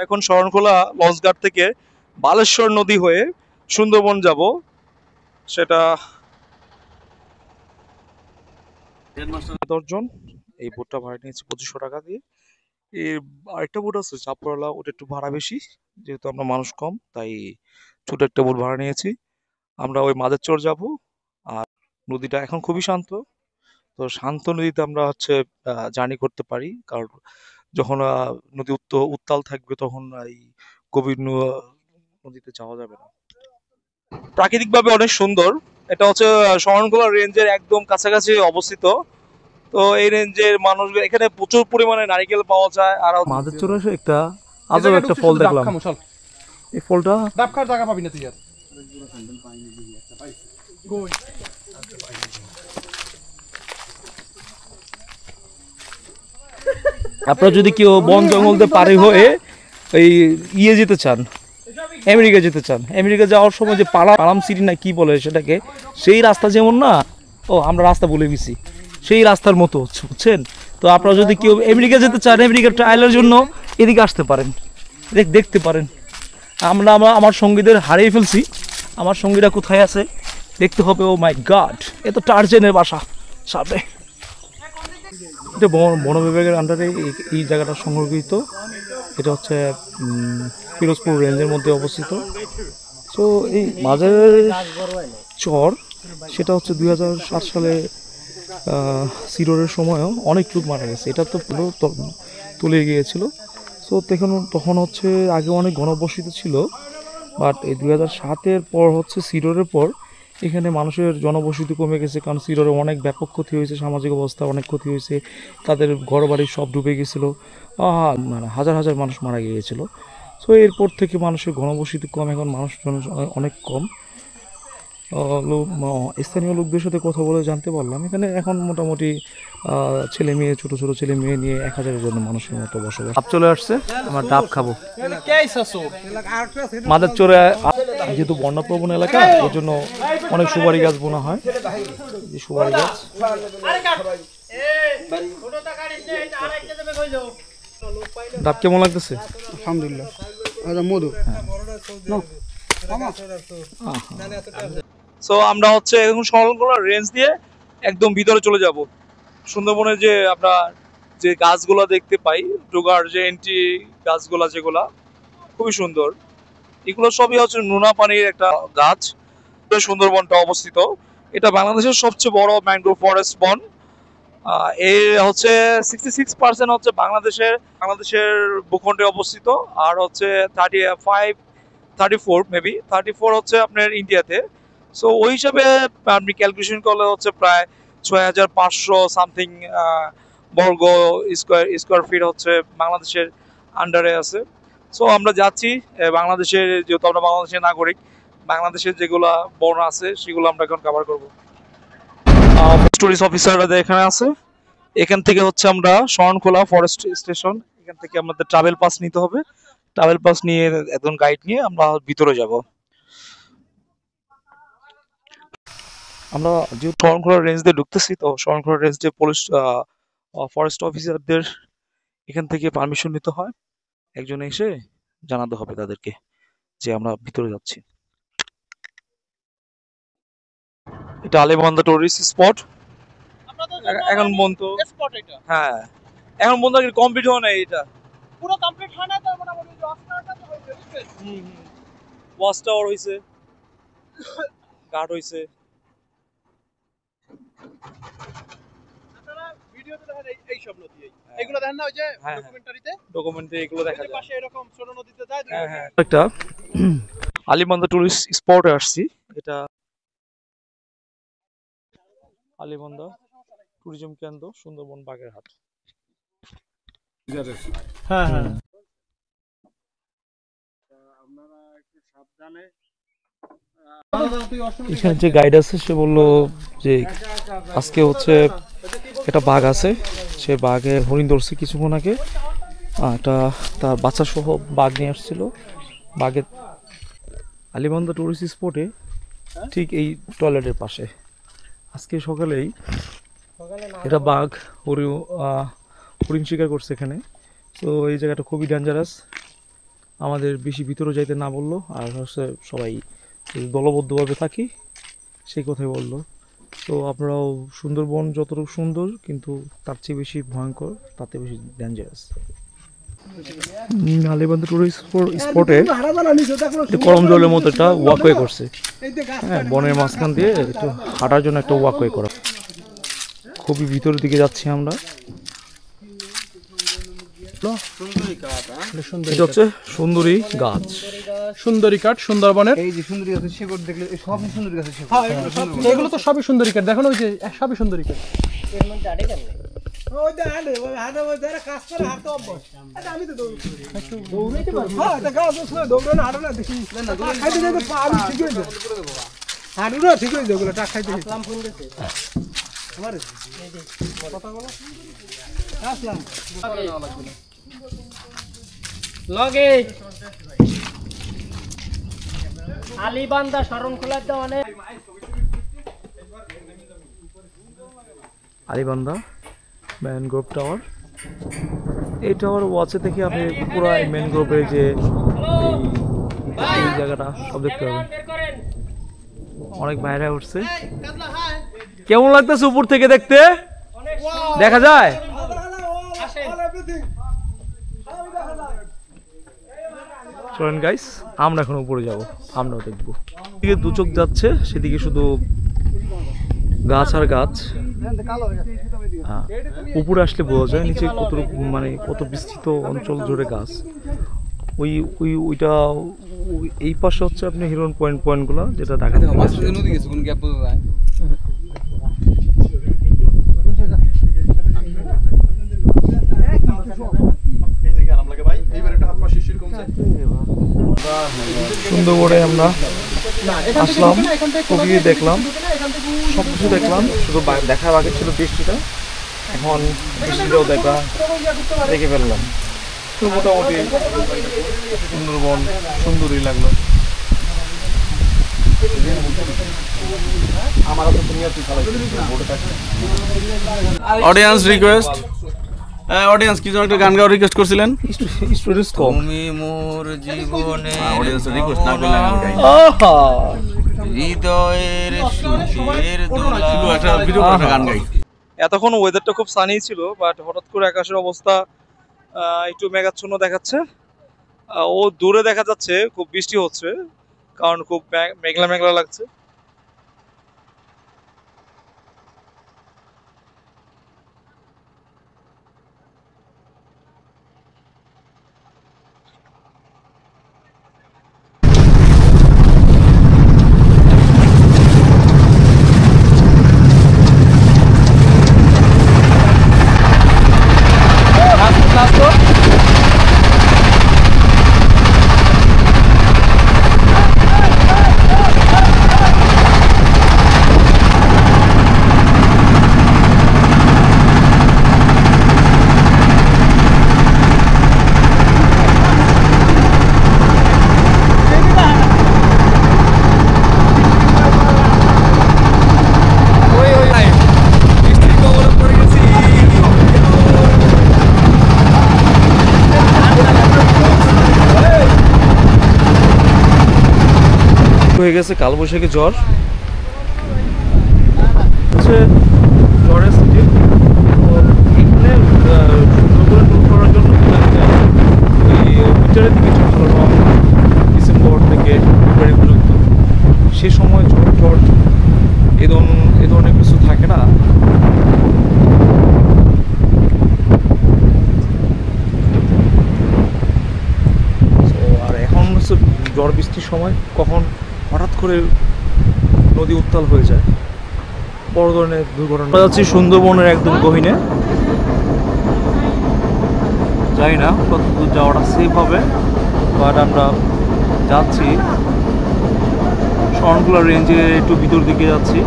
এখন শরণখোলা লঞ্চঘাট থেকে বালেশ্বর নদী হয়ে সুন্দরবন যাব। সেটা 10 জন। এই বোটটা ভাড়া নিয়েছি 2500 টাকা দিয়ে। এর আরেকটা বোট আছে চাপড়ালা, ওটা একটু ভাড়া বেশি, যেহেতু আমরা মানুষ কম তাই ছোট একটা বোট ভাড়া নিয়েছি। আমরা ওই মাদারচর যাব। আর নদীটা এখন খুবই শান্ত, তো শান্ত নদীতে আমরা হচ্ছে জার্নি করতে পারি, কারণ যখন নদী উত্তাল থাকবে তখন এই গভীর নদীতে যাওয়া যাবে না। প্রাকৃতিকভাবে অনেক সুন্দর। এটা হচ্ছে শরণখোলা রেঞ্জের একদম কাছাকাছি অবস্থিত। তো এই রেঞ্জের মানুষ এখানে প্রচুর পরিমাণে নারিকেল পাওয়া যায়। আর মাদারচর একটা আজব একটা ফল দেখলাম। এই ফলটা ডাব খাওয়ার জায়গা পাবি না তুই। আপনারা যদি কেউ বন জঙ্গলতে পারে হয়ে এই যেতে চান, আমেরিকা যেতে চান, আমেরিকা যাওয়ার সময় যে পালাম সিটি না কি বলে সেটাকে, সেই রাস্তা যেমন না, আমরা রাস্তা বলে গেছি, সেই রাস্তার মতো বুঝছেন। তো আপনারা যদি কেউ আমেরিকা যেতে চান, আমেরিকার ট্রায়ালের জন্য এদিকে আসতে পারেন, দেখতে পারেন। আমার সঙ্গীদের হারিয়ে ফেলছি। আমার সঙ্গীরা কোথায় আছে দেখতে হবে। ও মাই গড, এ তো টার্জেনের বাসা সামনে। এটা বন বিভাগের আন্ডারে এই জায়গাটা সংরক্ষিত। এটা হচ্ছে পিরোজপুর রেঞ্জের মধ্যে অবস্থিত। সো এই মাঝের চর, সেটা হচ্ছে 2007 সালে সিডরের সময়ও অনেক লোক মারা গেছে। এটা তো পুরো তুলে গিয়েছিল। সো তখন হচ্ছে আগে অনেক ঘনবসতিত ছিল, বাট এই 2007-এর পর হচ্ছে সিডরের পর এখানে মানুষের জনবসতি কমে গেছে, কারণ সিডরে অনেক ব্যাপক ক্ষতি হয়েছে, সামাজিক অবস্থা অনেক ক্ষতি হয়েছে, তাদের ঘরবাড়ি সব ডুবে গেছিলো, মানে হাজার হাজার মানুষ মারা গিয়েছিল। সো এরপর থেকে মানুষের ঘনবসতি কম, এখন মানুষজন অনেক কম। স্থানীয় লোকদের সাথে কথা বলে জানতে পারলাম এখানে এখন মোটামুটি ছেলে মেয়ে, ছোট ছোট ছেলে মেয়ে নিয়ে 1000-এর জন্য মানুষের মতো বসবাস। ডাব চলে আসছে, আমার ডাব খাবো। মাদারচরে যেহেতু বন্যাপ্রবণ এলাকা, এই জন্য অনেক সুপারি গাছ বোনা হয়। এই সুপারি গাছ ডাব কেমন লাগতেছে? আলহামদুলিল্লাহ, মধু। সো আমরা হচ্ছে এখন শরণখোলা রেঞ্জ দিয়ে একদম ভিতরে চলে যাব। সুন্দরবনের যে আমরা যে গাছগুলো দেখতে পাই, ডুগার যে এন্ট্রি গাছগুলা, যেগুলা খুবই সুন্দর, এগুলো সবই হচ্ছে নোনা পানির একটা গাছ। সুন্দরবনটা অবস্থিত, এটা বাংলাদেশের সবচেয়ে বড় ম্যানগ্রোভ ফরেস্ট বন। এর হচ্ছে 66% হচ্ছে বাংলাদেশের ভূখণ্ডে অবস্থিত, আর হচ্ছে 34 হচ্ছে আপনার ইন্ডিয়াতে। সো ওই হিসাবে আপনি ক্যালকুলেশন করলে হচ্ছে প্রায় 6500 সামথিং বর্গ স্কোয়ার ফিট হচ্ছে বাংলাদেশের আন্ডারে আছে। সো আমরা যাচ্ছি বাংলাদেশের, যেহেতু আমরা বাংলাদেশের নাগরিক, বাংলাদেশের যেগুলা বন আছে সেগুলো আমরা এখন কভার করবো। টুরিস্ট অফিসাররা এখানে আছে। এখান থেকে হচ্ছে আমরা শরণখোলা ফরেস্ট স্টেশন, এখান থেকে আমাদের ট্রাভেল পাস নিতে হবে। ট্রাভেল পাস নিয়ে একজন গাইড নিয়ে আমরা ভিতরে যাব। আমরা যেহেতু শরণখোলা রেঞ্জ দিয়ে ঢুকতেছি, তো শরণখোলা রেঞ্জে পুলিশ ফরেস্ট অফিসারদের এখান থেকে পারমিশন নিতে হয়। একজন এসে জানাতে হবে তাদেরকে যে আমরা ভিতরে যাচ্ছি। এটা আলেবান্ধা টুরিস্ট স্পট। এখন পর্যন্ত হ্যাঁ, এখন পর্যন্ত কমপ্লিট হয় না, এটা পুরো কমপ্লিট হয় না, তো মোটামুটি ওয়াচ টাওয়ার হইছে, গার্ড হইছে। আপনারা ভিডিওতে দেখেন এই সব নদী, এগুলো দেখেন না, ওই যে ডকুমেন্টারি এগুলো দেখা যায়, পাশে এরকম ছোট নদীতে যায়। একটা আলিবান্ধা টুরিস্ট স্পটে আসছি। এটা আলিবান্ধা ট্যুরিজম কেন্দ্র, সুন্দরবন বাগেরহাট। হ্যাঁ হ্যাঁ, এখানে যে গাইড আছে সে বললো যে আজকে হচ্ছে একটা বাঘ আছে, সে বাঘে হরিণ ধরছে কিছুক্ষণ আগে, একটা তার বাচ্চা সহ বাঘ নিয়ে আসছিল। বাঘের আলিবান্ধা টুরিস্ট স্পটে ঠিক এই টয়লেটের পাশে আজকে সকালেই এটা বাঘ হরিণ শিকার করছে এখানে। তো এই জায়গাটা খুবই ডেঞ্জারাস। আমাদের বেশি ভিতরে যাইতে না বললো, আর হচ্ছে সবাই দলবদ্ধভাবে থাকি সেই কথাই বললো। তো আপনারাও, সুন্দরবন যতটুকু সুন্দর কিন্তু তার চেয়ে বেশি ভয়ঙ্কর, তাতে বেশি ডেঞ্জারাস। আলিবান্ধা টুরিস্ট স্পটে করম জলের মতো একটা ওয়াকওয়ে করছে, হ্যাঁ, বনের মাঝখান দিয়ে একটু হাঁটার জন্য একটা ওয়াকওয়ে করা। খুবই ভিতরের দিকে যাচ্ছি আমরা। এটা হচ্ছে সুন্দরী গাছ, সুন্দরী কাঠ সুন্দরবনের। এই যে সুন্দরী গাছের শিকড় দেখলে সবই সুন্দরী গাছের শিকড়। এগুলো তো সবই সুন্দরী কাঠ, দেখো না ওই যে সবই সুন্দরী কাঠ। লগে আলিবান্ধা শরণখোলার তো অনেক আলিবান্ধা ম্যানগ্রোভ টাওয়ার। এই টাওয়ার ওয়াচে থেকে আপনি পুরো ম্যানগ্রোভের যে এই জায়গাটা সব দেখতে পাবেন। অনেক বাইরে উঠছে, কেমন লাগতেছে উপর থেকে দেখতে? দেখা যায়? চলেন গাইস, আমরা এখন উপরে যাব, আমরাও দেখবো। এদিকে দু চোখ যাচ্ছে, সেদিকে শুধু গাছ আর গাছ। উপরে আসলে বোঝা যায় নিচে কত মানে কত বিস্তৃত অঞ্চল জুড়ে গাছ। ওইটা এই পাশে হচ্ছে আপনি হিরন পয়েন্টগুলো, যেটা ঢাকা থেকে সুন্দরবনে আমরা আসলাম, প্রকৃতি দেখলাম, সবকিছু দেখলাম, শুধু দেখার বাকি ছিল বৃষ্টিটা। এখন বৃষ্টিটাও দেখে ফেললাম। তো মোটামুটি সুন্দরবন সুন্দরই লাগলো। অডিয়েন্স রিকোয়েস্ট, অডিয়েন্স কিছু একটা গান গাওয়ার রিকোয়েস্ট করছিলেন? স্টুডেন্টস কম। তুমি মোর জীবনে অডিয়েন্স রিকোয়েস্ট না করলে আমি গাই হৃদয়ের সুখের দোলা একটা ভিডিও করে গান গাই। এতক্ষণ ওয়েদারটা খুব সানি ছিল, বাট হঠাৎ করে আকাশের অবস্থা একটু মেঘাচ্ছন্ন দেখাচ্ছে। ও দূরে দেখা যাচ্ছে খুব বৃষ্টি হচ্ছে, কারণ খুব মেঘলা মেঘলা লাগছে। হয়ে গেছে কালবৈশাখী জ্বর, হচ্ছে জ্বরের সিজন। এখানে সুন্দরবনে ট্যুর করার জন্য ওই উইন্টারের দিকে ছিল, ডিসেম্বর থেকে ফেব্রুয়ারি পর্যন্ত। সে সময় জ্বর এ ধরনের কিছু থাকে না। আর এখন হচ্ছে ঝড় বৃষ্টির সময়, কখন হঠাৎ করে নদী উত্তাল হয়ে যায়, বড় ধরনের দুর্ঘটনা। যাচ্ছি সুন্দরবনের একদম গহীনে, জানি না কতদূর যাওয়াটা সেফ হবে, বাট আমরা যাচ্ছি। শরণখোলা রেঞ্জের একটু ভিতর দিকে যাচ্ছি।